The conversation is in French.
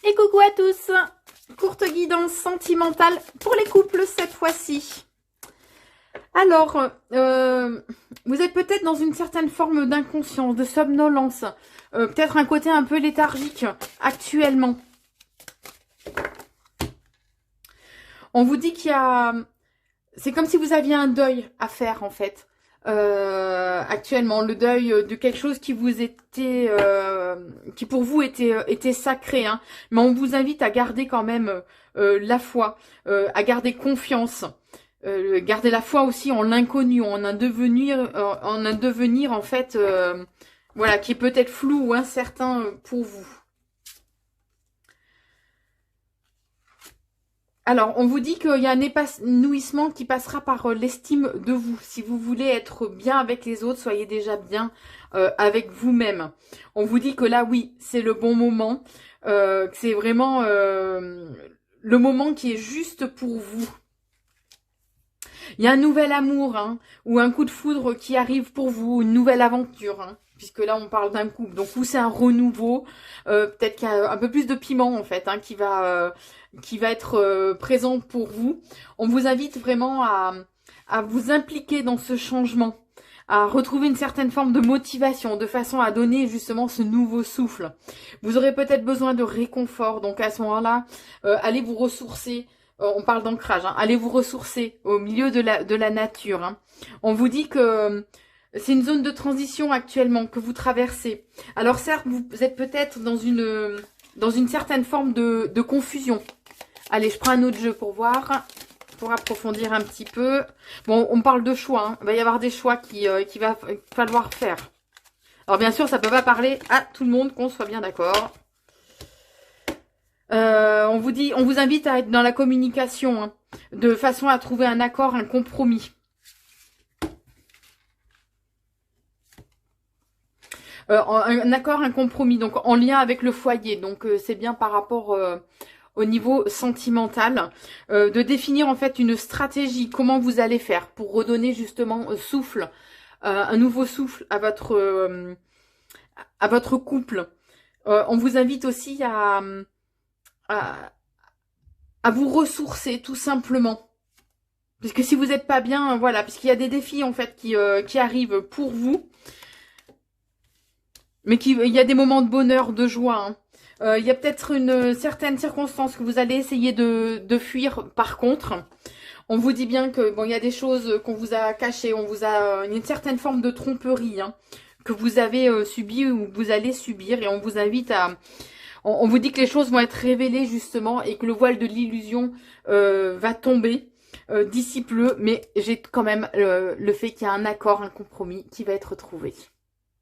Et coucou à tous, courte guidance sentimentale pour les couples cette fois-ci. Alors, vous êtes peut-être dans une certaine forme d'inconscience, de somnolence, peut-être un côté un peu léthargique actuellement. On vous dit qu'il y a... C'est comme si vous aviez un deuil à faire en fait. Actuellement, le deuil de quelque chose qui vous était, qui pour vous était sacré, hein. Mais on vous invite à garder quand même la foi, à garder confiance, garder la foi aussi en l'inconnu, en un devenir en fait, voilà, qui est peut-être flou ou incertain pour vous. Alors, on vous dit qu'il y a un épanouissement qui passera par l'estime de vous. Si vous voulez être bien avec les autres, soyez déjà bien avec vous-même. On vous dit que là, oui, c'est le bon moment. Que c'est vraiment le moment qui est juste pour vous. Il y a un nouvel amour, hein, ou un coup de foudre qui arrive pour vous, une nouvelle aventure, hein, puisque là on parle d'un couple. Donc, où c'est un renouveau, peut-être qu'il y a un peu plus de piment en fait, hein, qui va être présent pour vous. On vous invite vraiment à vous impliquer dans ce changement, à retrouver une certaine forme de motivation, de façon à donner justement ce nouveau souffle. Vous aurez peut-être besoin de réconfort, donc à ce moment-là, allez vous ressourcer. On parle d'ancrage, hein. Allez vous ressourcer au milieu de la nature, hein. On vous dit que c'est une zone de transition actuellement que vous traversez. Alors certes, vous êtes peut-être dans une certaine forme de confusion. Allez, je prends un autre jeu pour voir, pour approfondir un petit peu. Bon, on parle de choix, hein. Il va y avoir des choix qu'il va falloir faire. Alors bien sûr, ça peut pas parler à tout le monde, qu'on soit bien d'accord. On vous invite à être dans la communication, hein, de façon à trouver un accord, un compromis. Un accord, un compromis, donc en lien avec le foyer. Donc c'est bien par rapport au niveau sentimental, de définir en fait une stratégie, comment vous allez faire pour redonner justement souffle, un nouveau souffle à votre couple. On vous invite aussi à vous ressourcer tout simplement. Parce que si vous n'êtes pas bien, voilà, parce qu'il y a des défis en fait qui arrivent pour vous. Mais il y a des moments de bonheur, de joie, hein. Il y a peut-être une certaine circonstance que vous allez essayer de fuir par contre. On vous dit bien que bon, il y a des choses qu'on vous a cachées, on vous a une certaine forme de tromperie, hein, que vous avez subi ou vous allez subir, et on vous invite à... On vous dit que les choses vont être révélées justement et que le voile de l'illusion va tomber d'ici peu, mais j'ai quand même le fait qu'il y a un accord, un compromis qui va être trouvé.